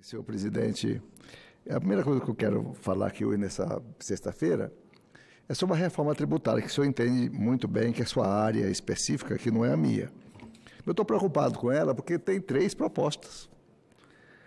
Senhor presidente, a primeira coisa que eu quero falar aqui hoje, nessa sexta-feira, é sobre a reforma tributária, que o senhor entende muito bem que é a sua área específica, que não é a minha. Eu estou preocupado com ela porque tem 3 propostas.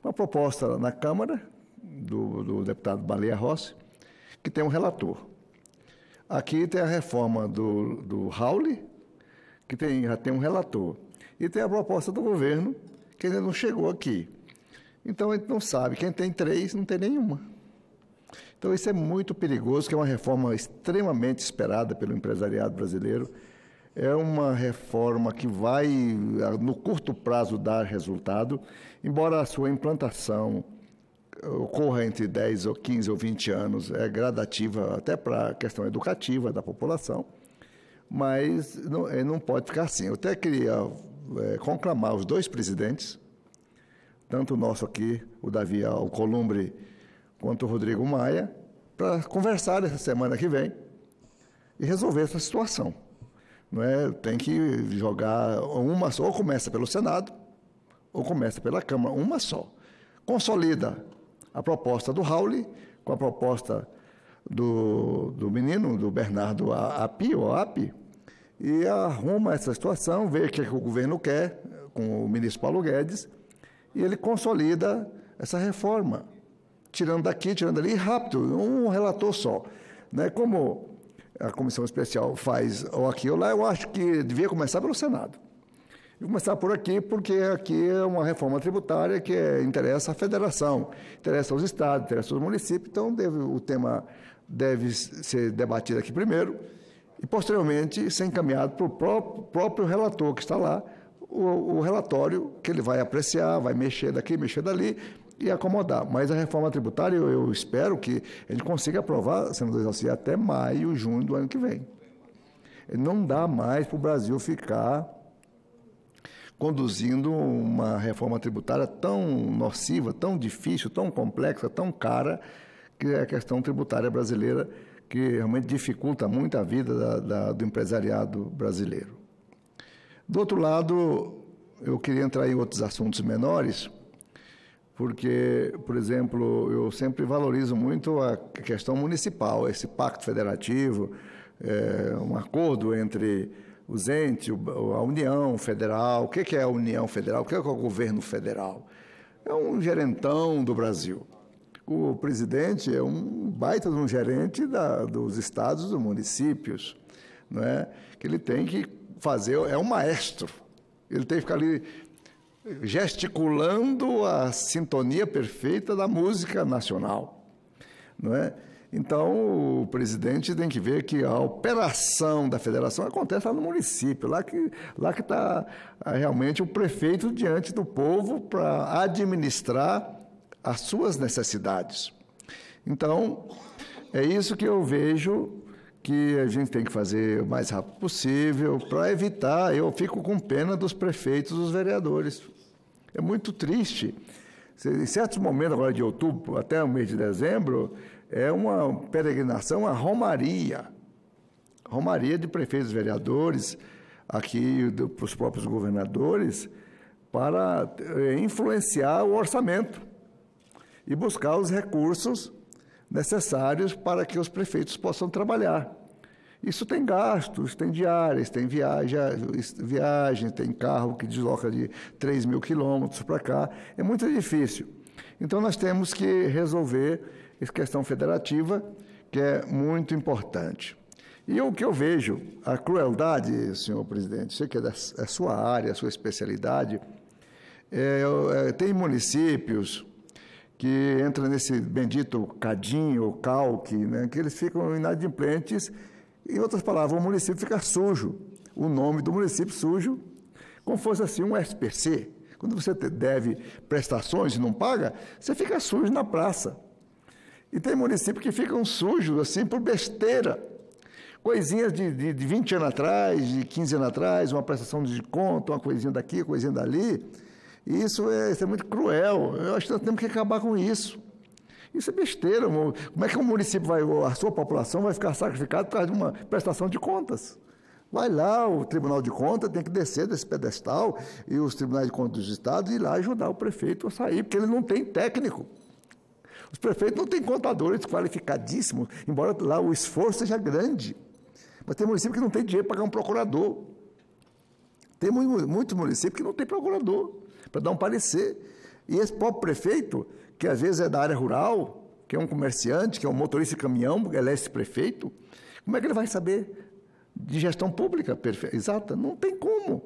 Uma proposta na Câmara, do deputado Baleia Rossi, que tem um relator. Aqui tem a reforma do Rauli, que já tem um relator. E tem a proposta do governo, que ainda não chegou aqui. Então, a gente não sabe. Quem tem 3, não tem nenhuma. Então, isso é muito perigoso, que é uma reforma extremamente esperada pelo empresariado brasileiro. É uma reforma que vai, no curto prazo, dar resultado, embora a sua implantação ocorra entre 10 ou 15 ou 20 anos, é gradativa até para a questão educativa da população, mas não pode ficar assim. Eu até queria conclamar os 2 presidentes, tanto o nosso aqui, o Davi Alcolumbre, quanto o Rodrigo Maia, para conversar essa semana que vem e resolver essa situação. Não é? Tem que jogar uma só, ou começa pelo Senado, ou começa pela Câmara, uma só. Consolida a proposta do Rauli com a proposta do menino, do Bernardo Api, e arruma essa situação, vê o que o governo quer, com o ministro Paulo Guedes, e ele consolida essa reforma, tirando daqui, tirando ali, rápido, um relator só. Né? Como a comissão especial faz ou aqui ou lá, eu acho que devia começar pelo Senado. E começar por aqui, porque aqui é uma reforma tributária que interessa a federação, interessa aos estados, interessa aos municípios, então o tema deve ser debatido aqui primeiro e, posteriormente, ser encaminhado para o próprio relator que está lá, o relatório que ele vai apreciar, vai mexer daqui, mexer dali e acomodar. Mas a reforma tributária, eu espero que a gente consiga aprovar, senador Exalci, até maio, junho do ano que vem. Não dá mais para o Brasil ficar conduzindo uma reforma tributária tão nociva, tão difícil, tão complexa, tão cara, que é a questão tributária brasileira, que realmente dificulta muito a vida do empresariado brasileiro. Do outro lado, eu queria entrar em outros assuntos menores, porque, por exemplo, eu sempre valorizo muito a questão municipal, esse pacto federativo, um acordo entre os entes, a União Federal. O que é a União Federal? O que é o governo federal? É um gerentão do Brasil. O presidente é um baita de um gerente dos estados e dos municípios, não é? Que ele tem que fazer, é um maestro. Ele tem que ficar ali gesticulando a sintonia perfeita da música nacional, não é? Então, o presidente tem que ver que a operação da federação acontece lá no município, lá que está realmente o prefeito diante do povo para administrar as suas necessidades. Então, é isso que eu vejo que a gente tem que fazer o mais rápido possível para evitar. Eu fico com pena dos prefeitos e dos vereadores. É muito triste. Em certos momentos, agora de outubro até o mês de dezembro, é uma peregrinação, a romaria de prefeitos e vereadores, aqui para os próprios governadores, para influenciar o orçamento e buscar os recursos necessários para que os prefeitos possam trabalhar. Isso tem gastos, tem diárias, tem viagem, tem carro que desloca de 3 mil quilômetros para cá. É muito difícil. Então, nós temos que resolver essa questão federativa, que é muito importante. E o que eu vejo, a crueldade, senhor presidente, sei que é da sua área, a sua especialidade, tem municípios que entram nesse bendito cadinho ou calque, né, que eles ficam inadimplentes. Em outras palavras, o município fica sujo, o nome do município sujo, como fosse assim um SPC. Quando você deve prestações e não paga, você fica sujo na praça. E tem municípios que ficam sujos assim por besteira. Coisinhas de 20 anos atrás, de 15 anos atrás, uma prestação de conta, uma coisinha daqui, uma coisinha dali. E isso é muito cruel. Eu acho que nós temos que acabar com isso. Isso é besteira. Como é que o município a sua população vai ficar sacrificada por causa de uma prestação de contas? Vai lá, o Tribunal de Contas tem que descer desse pedestal e os Tribunais de Contas dos Estados ir lá ajudar o prefeito a sair, porque ele não tem técnico. Os prefeitos não têm contadores qualificadíssimos, embora lá o esforço seja grande. Mas tem município que não tem dinheiro para pagar um procurador. Tem muitos municípios que não tem procurador para dar um parecer. E esse próprio prefeito, que às vezes é da área rural, que é um comerciante, que é um motorista de caminhão, ele é esse prefeito, como é que ele vai saber de gestão pública exata? Não tem como.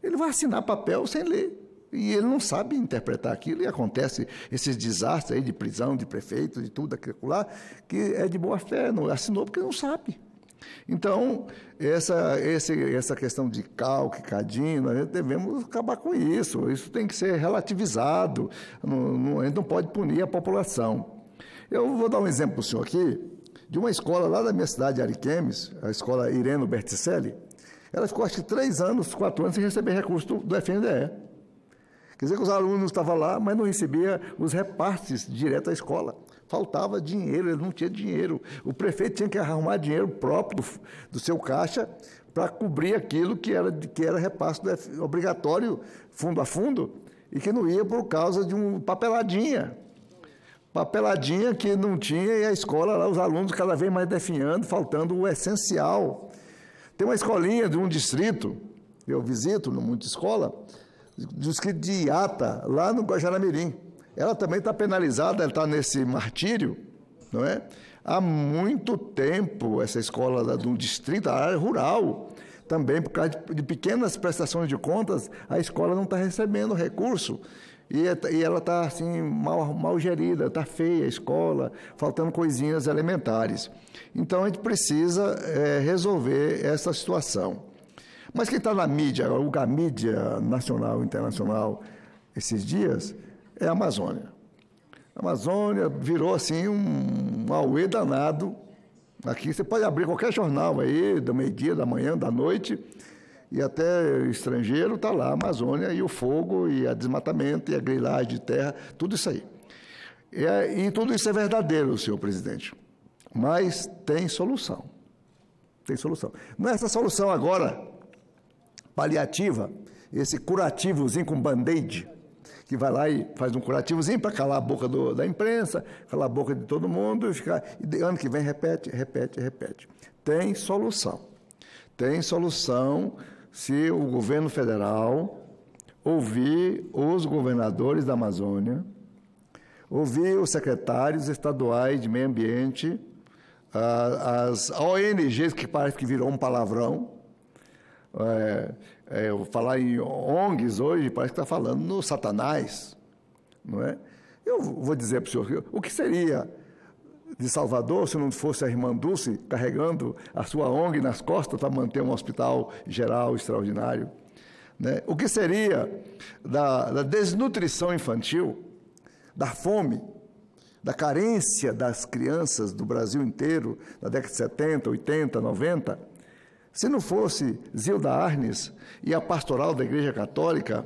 Ele vai assinar papel sem ler. E ele não sabe interpretar aquilo, e acontece esses desastres aí de prisão de prefeito, de tudo aquilo lá, que é de boa fé, não assinou porque não sabe. Então, essa questão de calque, cadinho, nós devemos acabar com isso. Isso tem que ser relativizado, a gente não pode punir a população. Eu vou dar um exemplo para o senhor aqui, de uma escola lá da minha cidade, de Ariquemes, a escola Ireno Berticelli. Ela ficou, acho que 3 anos, 4 anos, sem receber recurso do FNDE. Quer dizer que os alunos estavam lá, mas não recebiam os repasses direto à escola. Faltava dinheiro, ele não tinha dinheiro. O prefeito tinha que arrumar dinheiro próprio do seu caixa para cobrir aquilo que era repasse obrigatório, fundo a fundo, e que não ia por causa de uma papeladinha. Papeladinha que não tinha, e a escola lá, os alunos cada vez mais definhando, faltando o essencial. Tem uma escolinha de um distrito, eu visito muita escola, distrito de Iata, lá no Guajará-Mirim. Ela também está penalizada, ela está nesse martírio, não é? Há muito tempo, essa escola do distrito, a área rural, também por causa de pequenas prestações de contas, a escola não está recebendo recurso. E ela está assim, mal gerida, está feia a escola, faltando coisinhas elementares. Então, a gente precisa resolver essa situação. Mas quem está na mídia, a mídia nacional e internacional, esses dias, é a Amazônia. A Amazônia virou, assim, um auê danado. Aqui você pode abrir qualquer jornal aí, do meio-dia, da manhã, da noite, e até estrangeiro está lá, a Amazônia, e o fogo, e o desmatamento, e a grilagem de terra, tudo isso aí. E tudo isso é verdadeiro, senhor presidente. Mas tem solução. Tem solução. Não é essa solução agora, paliativa, esse curativozinho com band-aid, que vai lá e faz um curativozinho para calar a boca da imprensa, calar a boca de todo mundo, e ano que vem repete. Tem solução. Tem solução se o governo federal ouvir os governadores da Amazônia, ouvir os secretários estaduais de meio ambiente, as ONGs, que parece que virou um palavrão. Falar em ONGs hoje, parece que está falando no Satanás, não é? Eu vou dizer para o senhor, o que seria de Salvador se não fosse a irmã Dulce carregando a sua ONG nas costas para manter um hospital geral extraordinário, né? O que seria da desnutrição infantil, da fome, da carência das crianças do Brasil inteiro, na década de 70, 80, 90, se não fosse Zilda Arnes e a pastoral da Igreja Católica,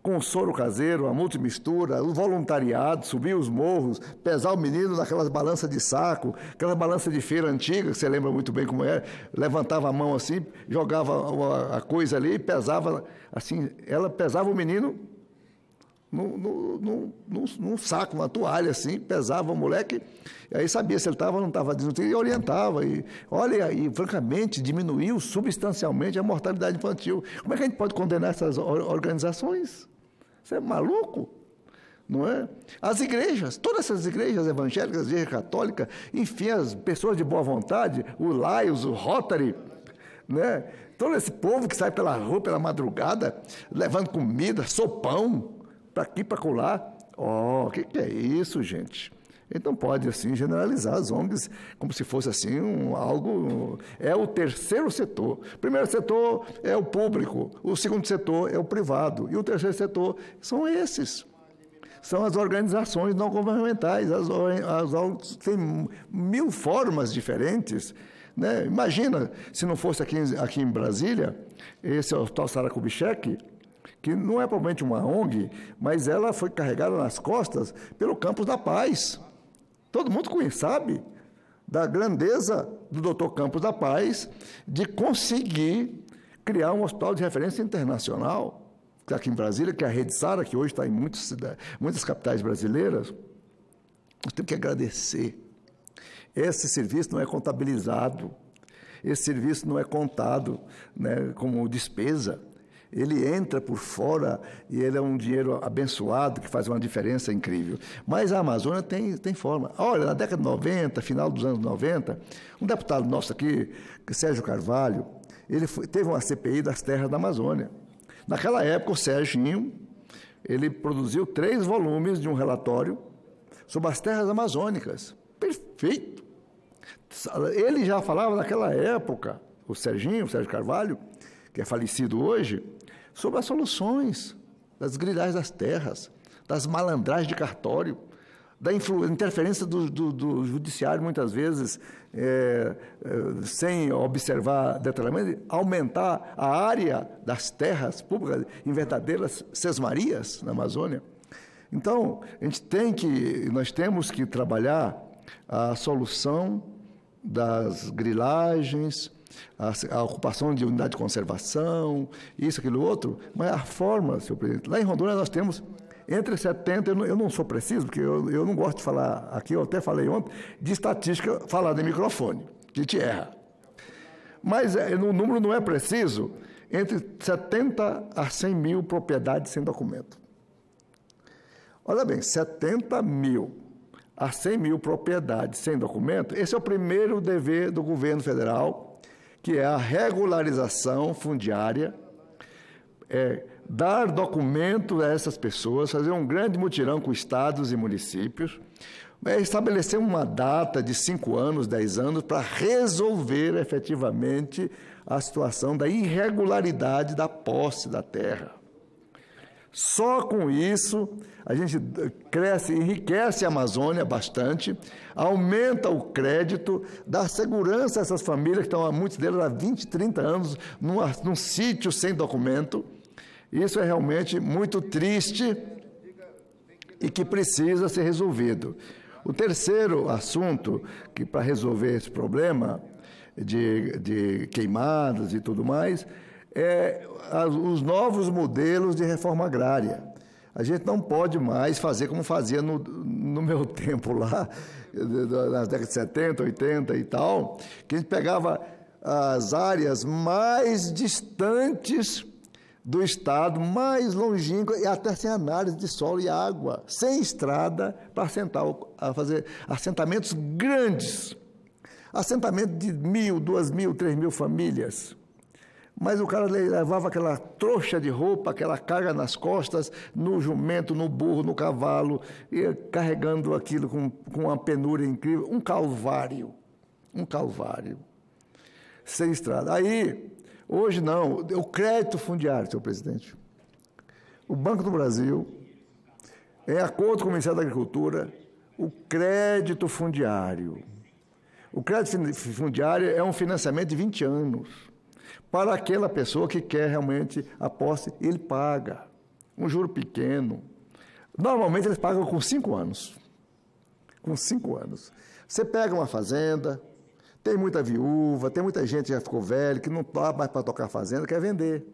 com o soro caseiro, a multimistura, o voluntariado, subir os morros, pesar o menino naquelas balanças de saco, aquela balança de feira antiga, que você lembra muito bem como é, levantava a mão assim, jogava a coisa ali e pesava, assim, ela pesava o menino num saco, uma toalha assim, pesava o moleque, e aí sabia se ele estava ou não estava desnutrido, e orientava, e olha, e francamente diminuiu substancialmente a mortalidade infantil. Como é que a gente pode condenar essas organizações? Você é maluco? Não é? As igrejas, todas essas igrejas evangélicas, a igreja católica, enfim, as pessoas de boa vontade, o Lions, o Rotary, né? Todo esse povo que sai pela rua, pela madrugada, levando comida, sopão, para aqui, para colar. O que é isso, gente? Ele não pode, assim, generalizar as ONGs como se fosse, assim, algo... É o terceiro setor. O primeiro setor é o público, o segundo setor é o privado, e o terceiro setor são esses. São as organizações não governamentais. As ONGs têm 1000 formas diferentes, né? Imagina, se não fosse aqui em Brasília, esse Hospital Sara Kubitschek, que não é propriamente uma ONG, mas ela foi carregada nas costas pelo Campus da Paz. Todo mundo sabe da grandeza do Dr. Campos da Paz de conseguir criar um hospital de referência internacional, aqui em Brasília, que é a Rede Sara, que hoje está em muitas capitais brasileiras. Nós temos que agradecer. Esse serviço não é contabilizado, esse serviço não é contado, né, como despesa. Ele entra por fora e ele é um dinheiro abençoado que faz uma diferença incrível. Mas a Amazônia tem forma. Olha, na década de 90, final dos anos 90, um deputado nosso aqui, Sérgio Carvalho, ele teve uma CPI das terras da Amazônia. Naquela época, o Serginho, ele produziu 3 volumes de um relatório sobre as terras amazônicas. Perfeito! Ele já falava naquela época, o Sérgio Carvalho, que é falecido hoje, sobre as soluções das grilhagens das terras, das malandragens de cartório, da interferência do judiciário, muitas vezes, sem observar detalhadamente, aumentar a área das terras públicas em verdadeiras sesmarias na Amazônia. Então, nós temos que trabalhar a solução das grilagens, a ocupação de unidade de conservação, isso, aquilo, outro, mas a forma, senhor presidente. Lá em Rondônia nós temos entre 70, eu não sou preciso, porque eu não gosto de falar aqui, eu até falei ontem, de estatística falada em microfone, que a gente erra. Mas o número não é preciso, entre 70 a 100 mil propriedades sem documento. Olha bem, 70 mil a 100 mil propriedades sem documento, esse é o primeiro dever do governo federal, que é a regularização fundiária, dar documento a essas pessoas, fazer um grande mutirão com estados e municípios, estabelecer uma data de 5 anos, 10 anos, para resolver efetivamente a situação da irregularidade da posse da terra. Só com isso, a gente cresce, enriquece a Amazônia bastante, aumenta o crédito, dá segurança a essas famílias que estão, muitas delas, há 20, 30 anos, num sítio sem documento. Isso é realmente muito triste e que precisa ser resolvido. O terceiro assunto, que para resolver esse problema de queimadas e tudo mais, os novos modelos de reforma agrária. A gente não pode mais fazer como fazia no meu tempo lá, nas décadas de 70, 80 e tal, que a gente pegava as áreas mais distantes do estado, mais longínquas, e até sem análise de solo e água, sem estrada, para fazer assentamentos grandes, assentamento de 1.000, 2.000, 3.000 famílias. Mas o cara levava aquela trouxa de roupa, aquela carga nas costas, no jumento, no burro, no cavalo, e carregando aquilo com uma penúria incrível, um calvário, sem estrada. Aí, hoje não, o crédito fundiário, senhor presidente. O Banco do Brasil, em acordo com o Ministério da Agricultura, o crédito fundiário. O crédito fundiário é um financiamento de 20 anos. Para aquela pessoa que quer realmente a posse, ele paga um juro pequeno. Normalmente eles pagam com 5 anos. Com 5 anos. Você pega uma fazenda, tem muita viúva, tem muita gente que já ficou velha, que não dá mais para tocar fazenda, quer vender.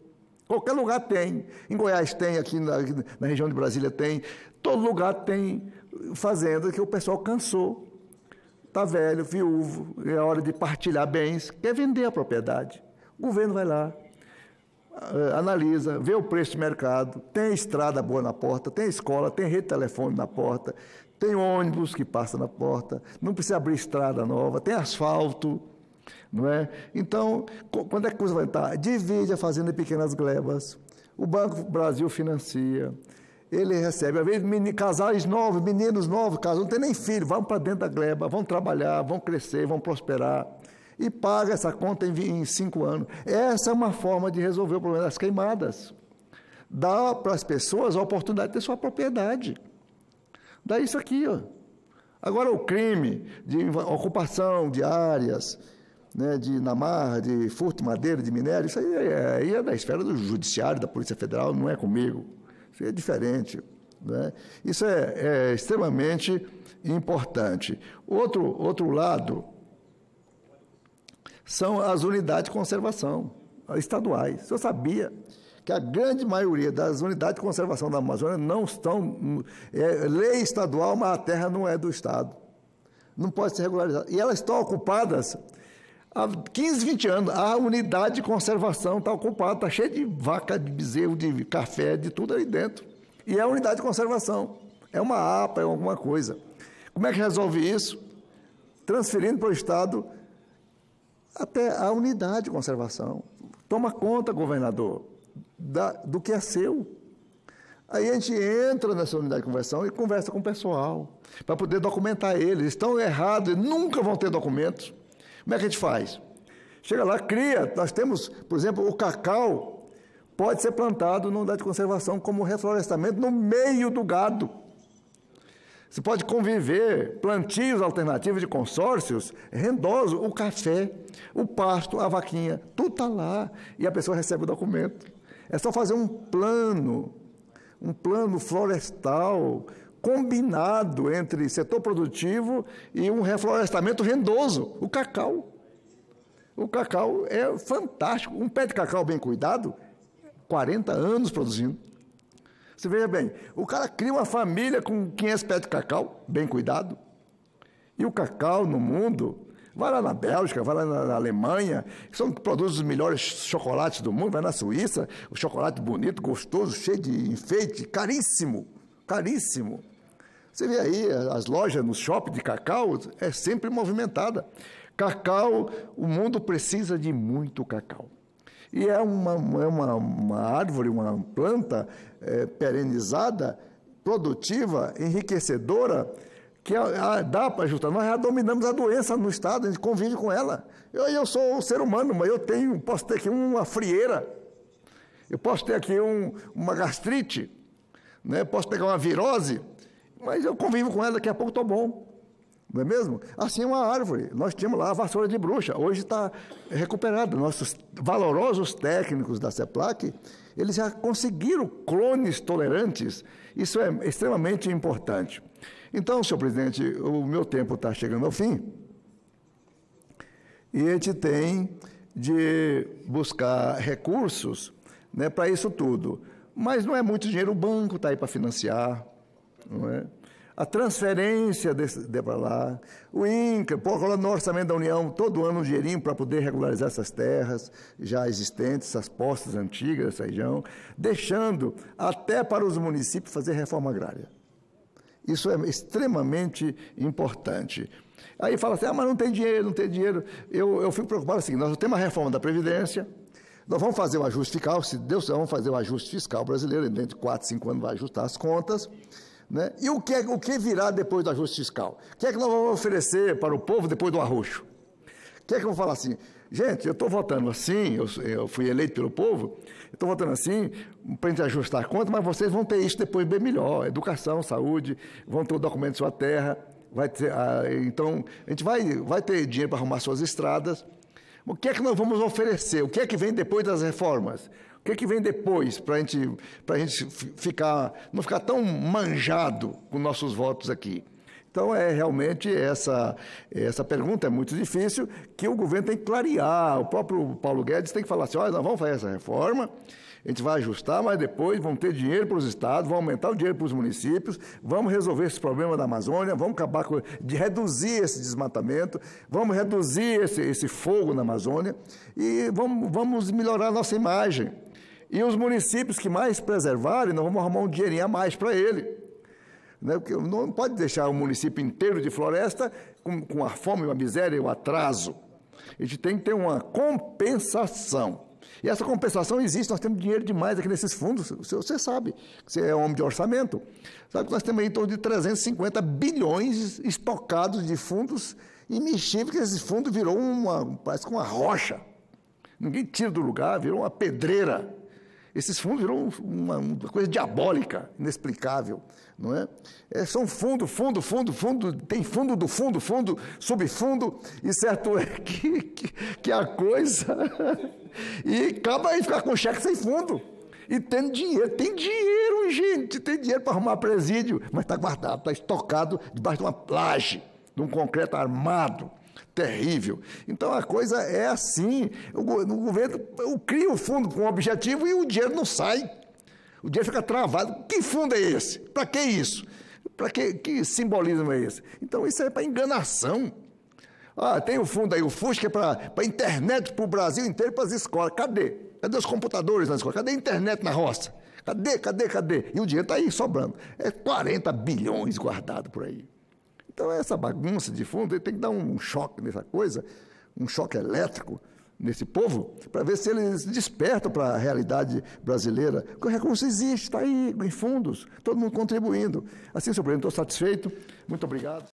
Qualquer lugar tem. Em Goiás tem, aqui na região de Brasília tem. Todo lugar tem fazenda que o pessoal cansou. Está velho, viúvo, é hora de partilhar bens, quer vender a propriedade. O governo vai lá, analisa, vê o preço de mercado, tem estrada boa na porta, tem escola, tem rede de telefone na porta, tem ônibus que passa na porta, não precisa abrir estrada nova, tem asfalto, não é? Então, quando é que a coisa vai estar? Divide a fazenda em pequenas glebas, o Banco do Brasil financia, ele recebe, às vezes, casais novos, meninos novos, não tem nem filho, vão para dentro da gleba, vão trabalhar, vão crescer, vão prosperar, e paga essa conta em 5 anos. Essa é uma forma de resolver o problema das queimadas. Dá para as pessoas a oportunidade de ter sua propriedade. Dá isso aqui, ó. Agora, o crime de ocupação de áreas, né, na marra, de furto de madeira, de minério, isso aí é da esfera do judiciário, da Polícia Federal, não é comigo. Isso é diferente. Né? Isso é extremamente importante. Outro lado são as unidades de conservação estaduais. O senhor sabia que a grande maioria das unidades de conservação da Amazônia não estão... É lei estadual, mas a terra não é do Estado. Não pode ser regularizada. E elas estão ocupadas há 15, 20 anos. A unidade de conservação está ocupada, está cheia de vaca, de bezerro, de café, de tudo ali dentro. E é a unidade de conservação. É uma APA, é alguma coisa. Como é que resolve isso? Transferindo para o Estado até a unidade de conservação. Toma conta, governador, do que é seu. Aí a gente entra nessa unidade de conservação e conversa com o pessoal, para poder documentar eles. Eles estão errados, eles nunca vão ter documentos. Como é que a gente faz? Chega lá, cria. Nós temos, por exemplo, o cacau pode ser plantado numa unidade de conservação como reflorestamento no meio do gado. Você pode conviver, plantios alternativos de consórcios, rendosos, o café, o pasto, a vaquinha, tudo está lá. E a pessoa recebe o documento. É só fazer um plano florestal combinado entre setor produtivo e um reflorestamento rendoso, o cacau. O cacau é fantástico. Um pé de cacau bem cuidado, 40 anos produzindo. Você veja bem, o cara cria uma família com 500 pés de cacau, bem cuidado. E o cacau no mundo, vai lá na Bélgica, vai lá na Alemanha, que são produtos os melhores chocolates do mundo, vai na Suíça, o chocolate bonito, gostoso, cheio de enfeite, caríssimo, caríssimo. Você vê aí as lojas no shopping de cacau, é sempre movimentada. Cacau, o mundo precisa de muito cacau. E é uma árvore, uma planta perenizada, produtiva, enriquecedora, que dá para ajudar. Nós já dominamos a doença no Estado, a gente convive com ela. Eu sou um ser humano, mas posso ter aqui uma frieira, eu posso ter aqui uma gastrite, né? Posso pegar uma virose, mas eu convivo com ela, daqui a pouco estou bom. Não é mesmo? Assim é uma árvore. Nós tínhamos lá a vassoura de bruxa, hoje está recuperada. Nossos valorosos técnicos da CEPLAC, eles já conseguiram clones tolerantes. Isso é extremamente importante. Então, senhor presidente, o meu tempo está chegando ao fim. E a gente tem de buscar recursos, né, para isso tudo. Mas não é muito dinheiro, o banco está aí para financiar, não é? A transferência para lá, o INCRA, coloca no orçamento da União todo ano um dinheirinho para poder regularizar essas terras já existentes, essas posses antigas dessa região, deixando até para os municípios fazer reforma agrária. Isso é extremamente importante. Aí fala assim, mas não tem dinheiro, não tem dinheiro. Eu fico preocupado assim, nós temos a reforma da Previdência, nós vamos fazer o ajuste fiscal, se Deus quiser, vamos fazer o ajuste fiscal brasileiro, dentro de 4, 5 anos vai ajustar as contas. Né? E o que virá depois do ajuste fiscal? O que é que nós vamos oferecer para o povo depois do arroxo? O que é que eu vou falar assim? Gente, eu estou votando assim, eu fui eleito pelo povo, eu estou votando assim para a gente ajustar a conta, mas vocês vão ter isso depois bem melhor. Educação, saúde, vão ter o documento de sua terra, vai ter, então a gente vai ter dinheiro para arrumar suas estradas. O que é que nós vamos oferecer? O que é que vem depois das reformas? O que é que vem depois para a gente não ficar tão manjado com nossos votos aqui? Então, realmente, essa pergunta é muito difícil, que o governo tem que clarear. O próprio Paulo Guedes tem que falar assim, olha, nós vamos fazer essa reforma, a gente vai ajustar, mas depois vamos ter dinheiro para os estados, vamos aumentar o dinheiro para os municípios, vamos resolver esse problema da Amazônia, vamos acabar de reduzir esse desmatamento, vamos reduzir esse fogo na Amazônia e vamos melhorar a nossa imagem. E os municípios que mais preservarem, nós vamos arrumar um dinheirinho a mais para ele. Né? Porque não pode deixar o município inteiro de floresta com a fome, a miséria e o atraso. A gente tem que ter uma compensação. E essa compensação existe, nós temos dinheiro demais aqui nesses fundos. Você sabe, você é homem de orçamento. Sabe que nós temos aí em torno de 350 bilhões estocados de fundos imexíveis, que esse fundo virou parece que uma rocha. Ninguém tira do lugar, virou uma pedreira. Esses fundos viram uma coisa diabólica, inexplicável, não é? São fundo, tem fundo do fundo, subfundo, e certo é que a coisa... e acaba aí ficar com cheque sem fundo. E tem dinheiro, gente, tem dinheiro para arrumar presídio, mas está guardado, está estocado debaixo de uma laje, de um concreto armado. terrível. Então, a coisa é assim, o governo cria o fundo com um objetivo e o dinheiro não sai. O dinheiro fica travado. Que fundo é esse? Para que isso? Para que simbolismo é esse? Então, isso é para enganação. Tem o fundo aí, o FUSC é para a internet, para o Brasil inteiro, para as escolas. Cadê? Cadê os computadores na escola? Cadê a internet na roça? Cadê? E o dinheiro está aí sobrando. É 40 bilhões guardado por aí. Então, essa bagunça de fundo, tem que dar um choque nessa coisa, um choque elétrico nesse povo, para ver se eles despertam para a realidade brasileira. Porque o recurso existe, está aí, em fundos, todo mundo contribuindo. Assim, senhor presidente, estou satisfeito. Muito obrigado.